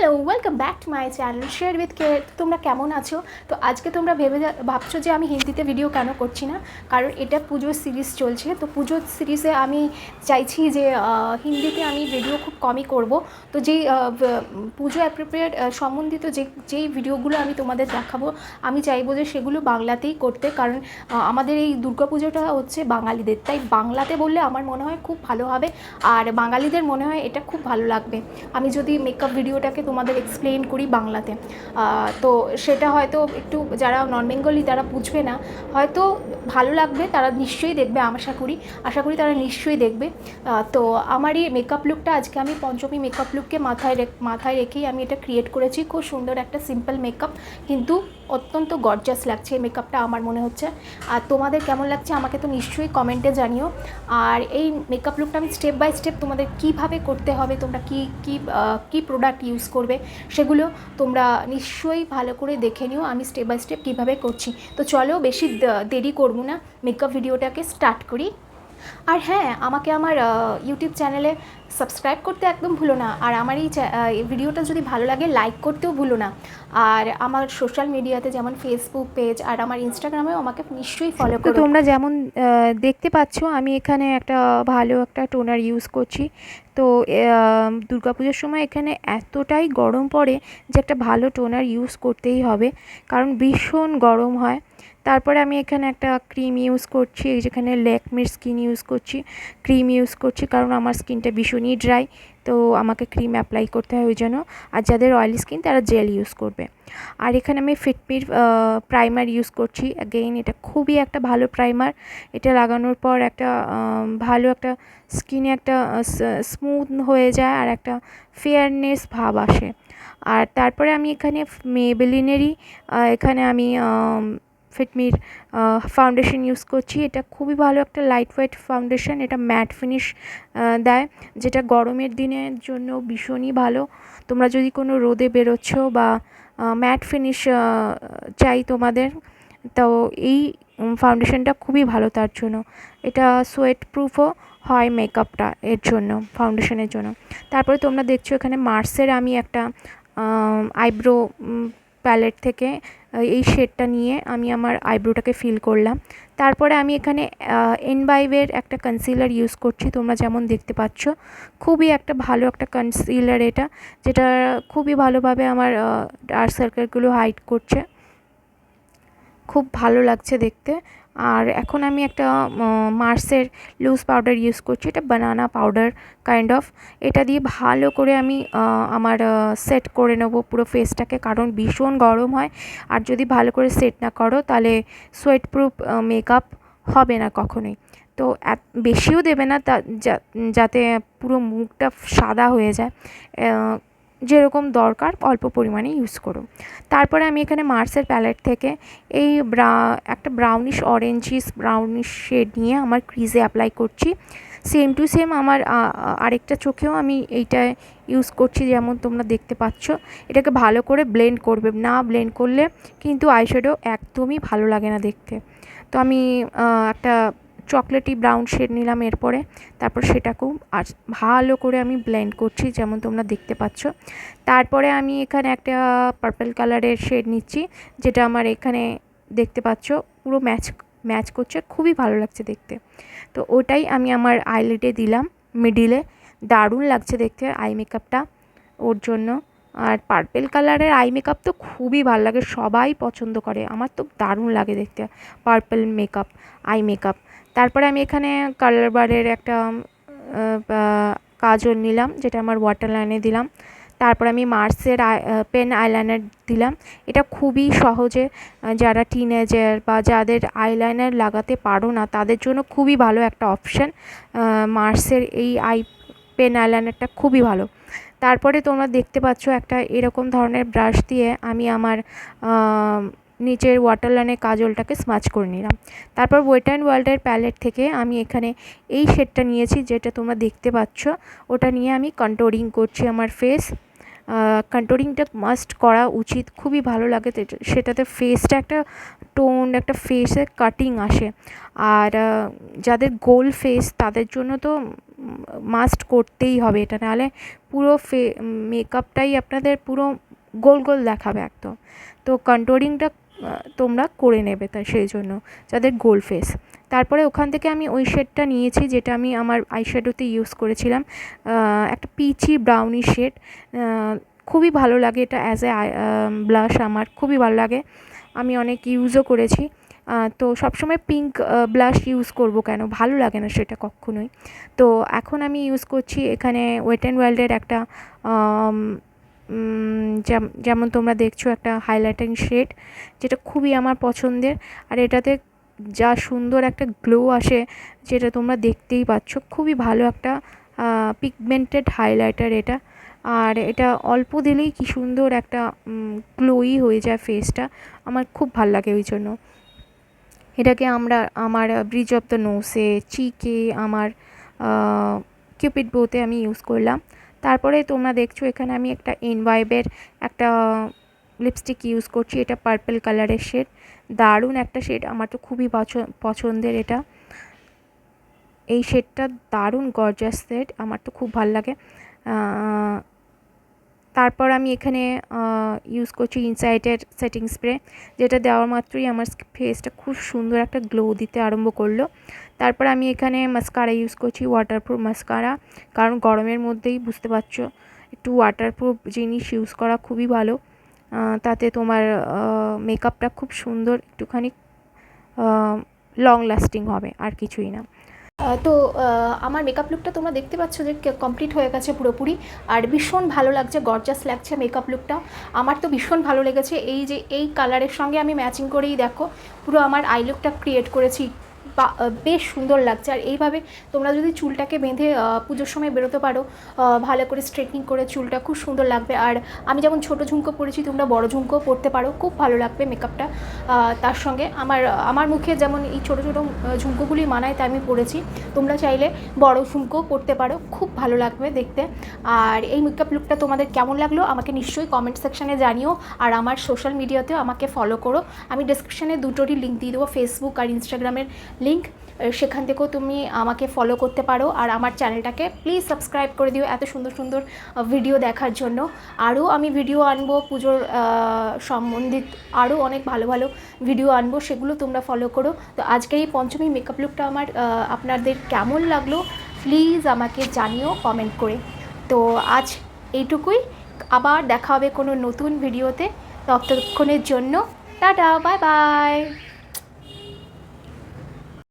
Hello, welcome back to my channel share with care. তোমরা কেমন আছো? তো আজকে তোমরা ভাবছো যে আমি হিন্দিতে ভিডিও কেন করছি না, কারণ এটা পুজোর সিরিজ চলছে। তো পুজোর সিরিজে আমি চাইছি যে হিন্দিতে আমি ভিডিও খুব কমই করব। তো যেই পুজো অ্যাপ্রোপ্রিয়েট সম্বন্ধিত যেই ভিডিওগুলো আমি তোমাদের দেখাবো, আমি চাইবো যে সেগুলো বাংলাতেই করতে, কারণ আমাদের এই দুর্গা পুজোটা হচ্ছে বাঙালিদের, তাই বাংলাতে বললে আমার মনে হয় খুব ভালো হবে, আর বাঙালিদের মনে হয় এটা খুব ভালো লাগবে আমি যদি মেকআপ ভিডিওটাকে তোমাদের এক্সপ্লেন করি বাংলাতে। তো সেটা হয়তো একটু যারা নন বেঙ্গলি তারা বুঝবে না, হয়তো ভালো লাগবে, তারা নিশ্চয়ই দেখবে, আশা করি তারা নিশ্চয়ই দেখবে। তো আমার এই মেকআপ লুকটা আজকে আমি পঞ্চমী মেকআপ লুককে মাথায় রেখেই আমি এটা ক্রিয়েট করেছি। খুব সুন্দর একটা সিম্পল মেকআপ, কিন্তু অত্যন্ত গর্জাস লাগছে এই মেকআপটা আমার মনে হচ্ছে। আর তোমাদের কেমন লাগছে আমাকে তো নিশ্চয়ই কমেন্টে জানিও। আর এই মেকআপ লুকটা আমি স্টেপ বাই স্টেপ তোমাদের কিভাবে করতে হবে, তোমরা কি প্রোডাক্ট ইউজ করবে সেগুলো তোমরা নিশ্চয়ই ভালো করে দেখে নিও আমি স্টেপ বাই স্টেপ কীভাবে করছি। তো চলো বেশি দেরি করবো না, মেকআপ ভিডিওটাকে স্টার্ট করি। আর হ্যাঁ, আমাকে আমার ইউটিউব চ্যানেলে সাবস্ক্রাইব করতে একদম ভুলো না, আর আমার এই ভিডিওটা যদি ভালো লাগে লাইক করতেও ভুলো না। আর আমার সোশ্যাল মিডিয়াতে যেমন ফেসবুক পেজ আর আমার ইনস্টাগ্রামেও আমাকে নিশ্চয়ই ফলো করো। তোমরা যেমন দেখতে পাচ্ছ আমি এখানে একটা ভালো একটা টোনার ইউজ করছি। তো দুর্গাপুজোর সময় এখানে এতটাই গরম পড়ে যে একটা ভালো টোনার ইউজ করতেই হবে, কারণ ভীষণ গরম হয়। তারপরে আমি এখানে একটা ক্রিম ইউজ করছি, যেখানে ল্যাকমির ক্রিম ইউজ করছি, কারণ আমার স্কিনটা ভীষণই ড্রাই, তো আমাকে ক্রিম অ্যাপ্লাই করতে হয় ওই জন্য। আর যাদের অয়েলি স্কিন তারা জেল ইউজ করবে। আর এখানে আমি ফিটমির প্রাইমার ইউজ করছি। অ্যাগেইন এটা খুবই একটা ভালো প্রাইমার, এটা লাগানোর পর একটা ভালো একটা স্কিনে একটা স্মুথ হয়ে যায় আর একটা ফেয়ারনেস ভাব আসে। আর তারপরে আমি এখানে মেবেলিনেরই এখানে আমি ফিটমির ফাউন্ডেশন ইউজ করছি। এটা খুবই ভালো একটা লাইট ওয়েট ফাউন্ডেশন, এটা ম্যাট ফিনিশ দেয়, যেটা গরমের দিনের জন্য ভীষণই ভালো। তোমরা যদি কোনো রোদে বেরোচ্ছ বা ম্যাট ফিনিশ চাই তোমাদের, তো এই ফাউন্ডেশনটা খুবই ভালো তার জন্য। এটা সোয়েট প্রুফও হয় মেকআপটা এর জন্য, ফাউন্ডেশনের জন্য। তারপরে তোমরা দেখছো এখানে মার্সের আমি একটা আইব্রো প্যালেট থেকে এই শেডটা নিয়ে আমি আমার আইব্রোটাকে ফিল করলাম। তারপরে আমি এখানে এনভাইভের একটা কনসিলার ইউজ করছি, তোমরা যেমন দেখতে পাচ্ছ। খুবই একটা ভালো একটা কনসিলার এটা, যেটা খুবই ভালোভাবে আমার ডার্ক সার্কেলগুলো হাইড করছে, খুব ভালো লাগছে দেখতে। আর এখন আমি একটা মার্সের লুজ পাউডার ইউজ করছি, এটা বানানা পাউডার কাইন্ড অফ। এটা দিয়ে ভালো করে আমি আমার সেট করে নেবো পুরো ফেসটাকে, কারণ ভীষণ গরম হয়, আর যদি ভালো করে সেট না করো তাহলে সোয়েট প্রুফ মেকআপ হবে না কখনোই। তো বেশিও দেবে না যাতে পুরো মুখটা সাদা হয়ে যায়, যেরকম দরকার অল্প পরিমাণে ইউজ করো। তারপরে আমি এখানে মার্সের প্যালেট থেকে এই একটা ব্রাউনিশ শেড নিয়ে আমার ক্রিজে অ্যাপ্লাই করছি। সেম টু সেম আমার আরেকটা চোখেও আমি এইটা ইউজ করছি, যেমন তোমরা দেখতে পাচ্ছ। এটাকে ভালো করে ব্লেন্ড করবে, না ব্লেন্ড করলে কিন্তু আইশ্যাডো একদমই ভালো লাগে না দেখতে। তো আমি একটা চকলেটি ব্রাউন শেড নিলাম এরপরে, তারপর সেটাকেও ভালো করে আমি ব্লেন্ড করছি, যেমন তোমরা দেখতে পাচ্ছ। তারপরে আমি এখানে একটা পার্পল কালারের শেড নিচ্ছি, যেটা আমার এখানে দেখতে পাচ্ছ পুরো ম্যাচ করছে, খুবই ভালো লাগছে দেখতে। তো ওটাই আমি আমার আইলিডে দিলাম মিডিলে, দারুণ লাগছে দেখতে আই মেকআপটা ওর জন্য। আর পার্পল কালারের আই মেকআপ তো খুবই ভালো লাগে, সবাই পছন্দ করে, আমার তো দারুণ লাগে দেখতে পার্পল মেকআপ, আই মেকআপ। তারপরে আমি এখানে কালার বারের একটা কাজল নিলাম, যেটা আমার ওয়াটার লাইনে দিলাম। তারপর আমি মার্সের পেন আইলাইনার দিলাম। এটা খুবই সহজে, যারা টিনেজার বা যাদের আইলাইনার লাগাতে পারো না তাদের জন্য খুবই ভালো একটা অপশান। মার্সের এই পেন আইলাইনারটা খুবই ভালো। তারপরে তোমরা দেখতে পাচ্ছ একটা এরকম ধরনের ব্রাশ দিয়ে আমি আমার নিচের ওয়াটারলাইনের কাজলটাকে স্মাচ করে নিলাম। তারপর ওয়েট অ্যান্ড ওয়াইল্ডের প্যালেট থেকে আমি এখানে এই শেডটা নিয়েছি, যেটা তোমরা দেখতে পাচ্ছ। ওটা নিয়ে আমি কন্ট্রোলিং করছি আমার ফেস, কন্ট্রোলিংটা মাস্ট করা উচিত, খুবই ভালো লাগে। সেটাতে ফেসটা একটা টোন, একটা ফেসে কাটিং আসে। আর যাদের গোল ফেস তাদের জন্য তো মাস্ট করতেই হবে এটা, নাহলে পুরো মেকআপটাই আপনাদের পুরো গোল গোল দেখাবে একদম। তো কন্ট্রোলিংটা তোমরা করে নেবে, তাই সেই জন্য যাদের গোল ফেস। তারপরে ওখান থেকে আমি ওই শেডটা নিয়েছি যেটা আমি আমার আইশ্যাডোতে ইউজ করেছিলাম, একটা পিচি ব্রাউনি শেড। খুবই ভালো লাগে এটা অ্যাজ এ ব্লাশ, আমার খুবই ভালো লাগে, আমি অনেক ইউজও করেছি। তো সবসময় পিঙ্ক ব্লাশ ইউজ করব কেন, ভালো লাগে না সেটা কখনোই। তো এখন আমি ইউজ করছি এখানে ওয়েট অ্যান্ড ওয়াইল্ডের একটা যেমন তোমরা দেখছো একটা হাইলাইটিং শেড, যেটা খুবই আমার পছন্দের। আর এটাতে যা সুন্দর একটা গ্লো আসে, যেটা তোমরা দেখতেই পাচ্ছ, খুবই ভালো একটা পিগমেন্টেড হাইলাইটার এটা। আর এটা অল্প দিলেই কি সুন্দর একটা গ্লোই হয়ে যায় ফেসটা, আমার খুব ভাল লাগে ওই জন্য। এটাকে আমার ব্রিজ অফ দ্য নোসে, চিকে, আমার কিউপিড বোতে আমি ইউজ করলাম। তারপরে তোমরা দেখছো এখানে আমি একটা ইনভাইবের একটা লিপস্টিক ইউজ করছি, এটা পার্পল কালারের শেড, দারুণ একটা শেড, আমার তো খুবই পছন্দের এটা। এই শেডটা দারুণ গর্জাস শেড, আমার তো খুব ভাল লাগে। তারপর আমি এখানে ইউজ করছি ইনসাইটের সেটিং স্প্রে, যেটা দেওয়ার মাত্রই আমার ফেসটা খুব সুন্দর একটা গ্লো দিতে আরম্ভ করলো। তারপর আমি এখানে মাস্কারা ইউজ করছি, ওয়াটারপ্রুফ মাস্কারা, কারণ গরমের মধ্যেই বুঝতে পারছো একটু ওয়াটারপ্রুফ জিনিস ইউজ করা খুবই ভালো। তাতে তোমার মেকআপটা খুব সুন্দর, একটুখানি লং লাস্টিং হবে, আর কিছুই না। তো আমার মেকআপ লুকটা তোমরা দেখতে পাচ্ছ যে কমপ্লিট হয়ে গেছে পুরোপুরি, আর ভীষণ ভালো লাগছে, গর্জাস লাগছে মেকআপ লুকটা। আমার তো ভীষণ ভালো লেগেছে, এই যে এই কালারের সঙ্গে আমি ম্যাচিং করেই দেখো পুরো আমার আই লুকটা ক্রিয়েট করেছি, বেশ সুন্দর লাগছে। আর এইভাবে তোমরা যদি চুলটাকে বেঁধে পুজোর সময় বেরোতে পারো, ভালো করে স্ট্রেটনিং করে, চুলটা খুব সুন্দর লাগবে। আর আমি যেমন ছোটো ঝুমকো পরেছি, তোমরা বড় ঝুমকো পরতে পারো, খুব ভালো লাগবে মেকআপটা। তার সঙ্গে আমার মুখে যেমন এই ছোটো ছোটো ঝুমকোগুলি মানায়, তাই আমি পরেছি, তোমরা চাইলে বড় ঝুমকো পরতে পারো, খুব ভালো লাগবে দেখতে। আর এই মেকআপ লুকটা তোমাদের কেমন লাগলো আমাকে নিশ্চয়ই কমেন্ট সেকশানে জানিও। আর আমার সোশ্যাল মিডিয়াতেও আমাকে ফলো করো, আমি ডেসক্রিপশানে দুটোরই লিঙ্ক দিয়ে দেবো, ফেসবুক আর ইনস্টাগ্রামের লিঙ্ক, সেখান থেকেও তুমি আমাকে ফলো করতে পারো। আর আমার চ্যানেলটাকে প্লিজ সাবস্ক্রাইব করে দিও এত সুন্দর সুন্দর ভিডিও দেখার জন্য। আরও আমি ভিডিও আনবো পুজোর সম্বন্ধিত, আরও অনেক ভালো ভালো ভিডিও আনবো, সেগুলো তোমরা ফলো করো। তো আজকের এই পঞ্চমী মেকআপ লুকটা আমার আপনাদের কেমন লাগলো প্লিজ আমাকে জানিও কমেন্ট করে। তো আজ এইটুকুই, আবার দেখা হবে কোনো নতুন ভিডিওতে, ততক্ষণের জন্য টাটা, বাই বাই।